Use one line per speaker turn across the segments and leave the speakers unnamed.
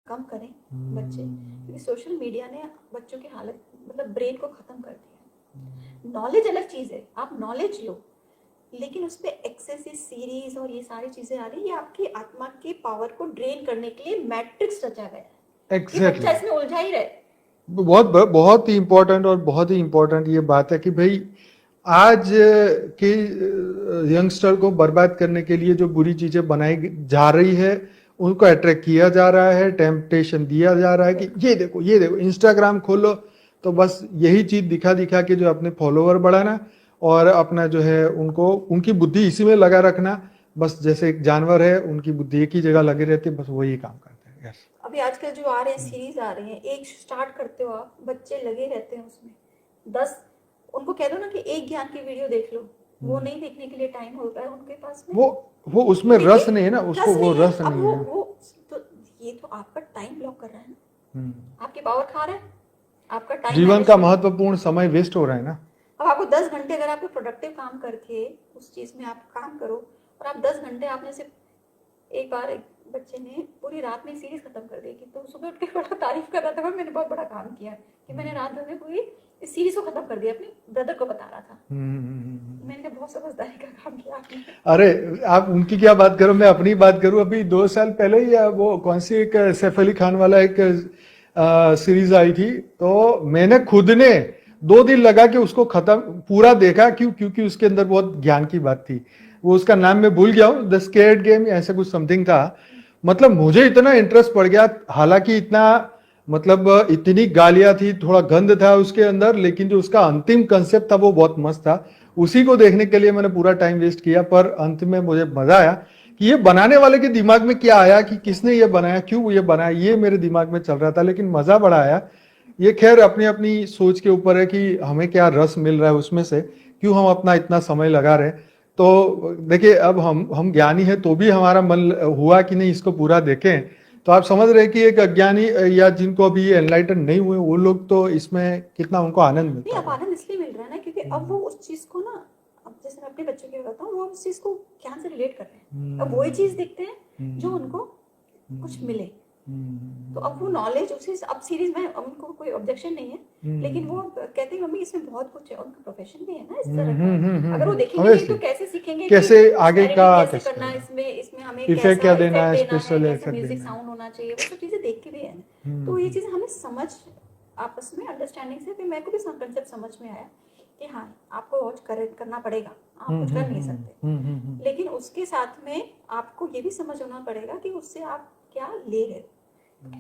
कम करें बच्चे, क्योंकि सोशल मीडिया ने बच्चों की हालत मतलब ब्रेन को खत्म कर दिया। नॉलेज अलग चीज है, आप नॉलेज लो, लेकिन उस पर एक्सेसिव सीरीज और ये सारी चीजें आ रही है, ये आपकी आत्मा की पावर को ड्रेन करने के लिए मैट्रिक्स रचा गया है कि बच्चा इसमें उलझा ही रहे।
बहुत बहुत ही इम्पोर्टेंट और बहुत ही इम्पोर्टेंट ये बात है कि भाई आज के यंगस्टर को बर्बाद करने के लिए जो बुरी चीजें बनाई जा रही है, उनको अट्रैक्ट किया जा रहा है, टेम्पटेशन दिया जा रहा है कि ये देखो इंस्टाग्राम खोलो तो बस यही चीज दिखा दिखा के जो अपने फॉलोवर बढ़ाना और अपना जो है उनको उनकी बुद्धि इसी में लगा रखना। बस जैसे एक जानवर है, उनकी बुद्धि एक ही जगह लगी रहती है, बस वही काम करते हैं। यस,
अभी आजकल जो आ रहे हैं सीरीज आ रही हैं, एक स्टार्ट करते हो आप, बच्चे लगे रहते हैं उसमें 10, उनको कह दो ना कि एक ज्ञान की वीडियो देख लो, वो नहीं देखने के लिए टाइम होता है उनके पास में,
वो उसमें रस नहीं है ना, उसको वो रस
अब
नहीं है।
वो तो ये तो आपका टाइम ब्लॉक कर रहा है ना, आपकी पावर खा रहा है, आपका टाइम,
जीवन का महत्वपूर्ण समय वेस्ट हो रहा है ना।
अब आपको 10 घंटे अगर आपको प्रोडक्टिव काम करके उस चीज में आप काम करो, और आप 10 घंटे आपने सिर्फ एक बार एक बच्चे ने पूरी रात में सीरीज खत्म कर दी, तो सुबह उठ के बड़ा तारीफ कर रहा था, मैंने बहुत बड़ा काम किया कि मैंने रात भर में पूरी इस सीरीज को खत्म कर दिया, अपने ब्रदर को बता रहा था। मैंने कहा बहुत समझदारी का काम किया आपने।
अरे आप उनकी क्या बात करो, मैं अपनी बात करूं। अभी 2 साल पहले ही वो कौन सी एक सैफ अली खान वाला एक सीरीज आई थी, तो मैंने खुद ने 2 दिन लगा के उसको खत्म पूरा देखा। क्योंकि उसके अंदर बहुत ज्ञान की बात थी। वो उसका नाम मैं भूल गया हूँ, द स्केर्ड गेम ऐसा कुछ समथिंग था। मतलब मुझे इतना इंटरेस्ट पड़ गया, हालांकि इतना मतलब इतनी गालियां थी, थोड़ा गंद था उसके अंदर, लेकिन जो उसका अंतिम कंसेप्ट था वो बहुत मस्त था। उसी को देखने के लिए मैंने पूरा टाइम वेस्ट किया, पर अंत में मुझे मजा आया कि ये बनाने वाले के दिमाग में क्या आया, कि किसने ये बनाया, क्यों ये बनाया, ये मेरे दिमाग में चल रहा था, लेकिन मजा बड़ा आया। ये खैर अपनी अपनी सोच के ऊपर है कि हमें क्या रस मिल रहा है उसमें से, क्यों हम अपना इतना समय लगा रहे। तो देखिए, अब हम ज्ञानी है तो भी हमारा मन हुआ कि नहीं इसको पूरा देखें। तो आप समझ रहे हैं कि एक अज्ञानी या जिनको अभी एनलाइटन नहीं हुए, वो लोग तो इसमें कितना उनको आनंद मिलता है।
अब आनंद इसलिए मिल रहा है ना, क्योंकि अब वो उस चीज को ना, अब जैसे मैं अपने बच्चों के बताऊं, वो उस चीज को ज्ञान से रिलेट कर रहे हैं, अब वही चीज दिखते हैं जो उनको कुछ मिले। तो अब वो नॉलेज उसी, अब सीरीज में उनको कोई ऑब्जेक्शन नहीं है, लेकिन वो कहते हैं मम्मी इसमें बहुत कुछ है, उनका प्रोफेशन भी है ना इस तरह का, अगर वो देखेंगे नहीं तो कैसे सीखेंगे
कैसे आगे का
कैसे करना है, इसमें हमें
इफेक्ट क्या देना है, स्पेशल
कैसा म्यूजिक साउंड होना चाहिए, वो सब चीजें देख के भी है। तो ये चीज हमें समझ आपस में अंडरस्टैंडिंग से, फिर मेरे को भी कंसेप्ट समझ में आया कि हाँ आपको वॉच करना पड़ेगा, आप कुछ कर नहीं सकते, लेकिन उसके साथ में आपको ये भी समझ होना पड़ेगा कि उससे आप क्या ले रहे हो।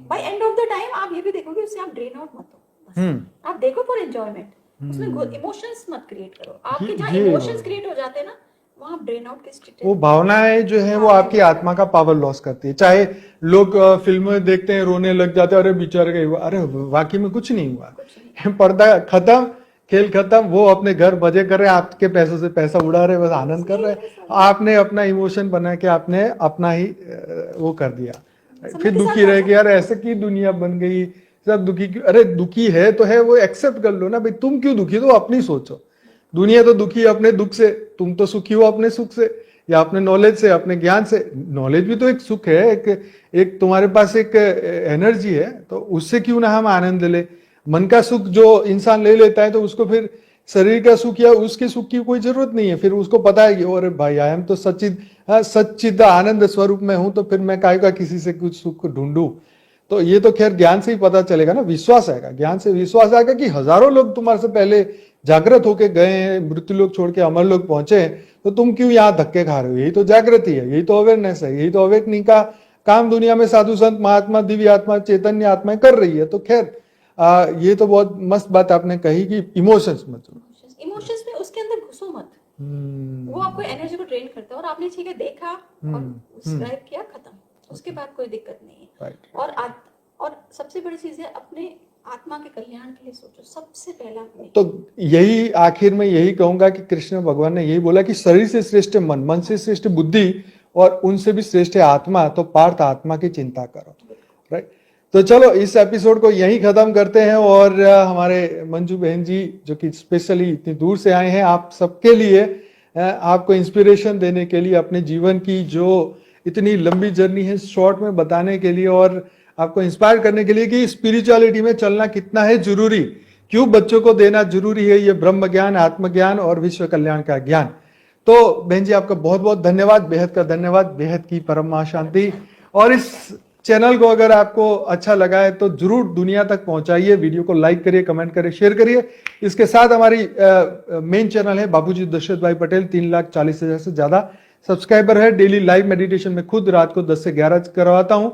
By end of the time आप ये भी देखोगे उससे आप ड्रेन आउट मत हो, आप देखो फॉर एंजॉयमेंट, उसमें इमोशंस मत क्रिएट करो। आपके जहाँ इमोशंस क्रिएट हो जाते हैं ना, वहाँ ड्रेन आउट के स्टेट,
वो भावनाएं जो है वो आपकी आत्मा का पावर लॉस करती है। चाहे लोग फिल्में देखते हैं, रोने लग जाते हैं, अरे बेचारे का हुआ, अरे वाकई में कुछ नहीं हुआ, पर्दा खत्म, खेल खत्म, वो अपने घर मजे कर रहे हैं, आपके पैसों से पैसा उड़ा रहे, बस आनंद कर रहे हैं। आपने अपना इमोशन बना के आपने अपना ही वो कर दिया, फिर दुखी रह गया, यार ऐसे की दुनिया बन गई, सब दुखी क्यों। अरे दुखी है तो है, वो एक्सेप्ट कर लो ना भाई, तुम क्यों दुखी, तो अपनी सोचो। दुनिया तो दुखी है अपने दुख से, तुम तो सुखी हो अपने सुख से या अपने नॉलेज से, अपने ज्ञान से। नॉलेज भी तो एक सुख है, एक तुम्हारे पास एक एनर्जी है, तो उससे क्यों ना हम आनंद ले। मन का सुख जो इंसान ले लेता है तो उसको फिर शरीर का सुख या उसके सुख की कोई जरूरत नहीं है। फिर उसको पता है कि अरे भाई आई एम तो सच्चिद आनंद स्वरूप में हूं, तो फिर मैं काय का किसी से कुछ सुख ढूंढूं। तो ये तो खैर ज्ञान से ही पता चलेगा ना, विश्वास आएगा, ज्ञान से विश्वास आएगा कि हजारों लोग तुम्हारे से पहले जागृत होके गए हैं, मृत्यु लोग छोड़ के अमर लोग पहुंचे हैं, तो तुम क्यों यहाँ धक्के खा रहे हो। यही तो जागृति है, यही तो अवेयरनेस है, यही तो अवेकनिंग का काम दुनिया में साधु संत महात्मा दिव्य आत्मा चैतन्य आत्मा कर रही है। तो खैर ये तो बहुत मस्त बात आपने कही कि इमोशंस मत,
इमोशंस में उसके अंदर घुसो मत, वो आपको एनर्जी को ड्रेन करता है। और आपने ठीक है देखा और सब्सक्राइब किया, खत्म, उसके बाद कोई दिक्कत नहीं है। और सबसे बड़ी चीज है, अपने आत्मा के कल्याण के लिए सोचो सबसे पहला।
तो यही आखिर में यही कहूंगा कि कृष्ण भगवान ने यही बोला कि शरीर से श्रेष्ठ मन, मन से श्रेष्ठ बुद्धि, और उनसे भी श्रेष्ठ आत्मा, तो पार्थ आत्मा की चिंता करो। राइट, तो चलो इस एपिसोड को यहीं खत्म करते हैं। और हमारे मंजू बहन जी जो कि स्पेशली इतनी दूर से आए हैं आप सबके लिए, आपको इंस्पिरेशन देने के लिए, अपने जीवन की जो इतनी लंबी जर्नी है शॉर्ट में बताने के लिए, और आपको इंस्पायर करने के लिए कि स्पिरिचुअलिटी में चलना कितना है जरूरी, क्यों बच्चों को देना जरूरी है ये ब्रह्म ज्ञान, आत्मज्ञान और विश्व कल्याण का ज्ञान। तो बहन जी आपका बहुत बहुत धन्यवाद, बेहद का धन्यवाद, बेहद की परम शांति। और इस चैनल को अगर आपको अच्छा लगा है तो जरूर दुनिया तक पहुंचाइए, वीडियो को लाइक करिए, कमेंट करिए, शेयर करिए। इसके साथ हमारी मेन चैनल है बाबूजी दशरथ भाई पटेल, 3,40,000 से ज्यादा सब्सक्राइबर है। डेली लाइव मेडिटेशन में खुद रात को 10 से 11 करवाता हूं।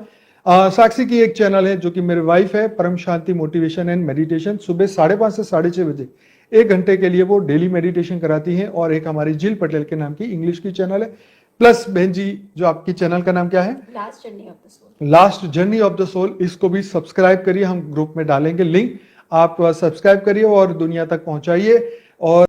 साक्षी की एक चैनल है जो कि मेरी वाइफ है, परम शांति मोटिवेशन एंड मेडिटेशन, सुबह 5:30 से 6:30 बजे 1 घंटे के लिए वो डेली मेडिटेशन कराती है। और एक हमारी जिल पटेल के नाम की इंग्लिश की चैनल है। प्लस बहन जी जो आपकी चैनल का नाम क्या है?
Last journey of the soul.
Last journey of the soul, इसको भी सब्सक्राइब करिए, हम ग्रुप में डालेंगे लिंक, आप सब्सक्राइब करिए और दुनिया तक पहुंचाइए। और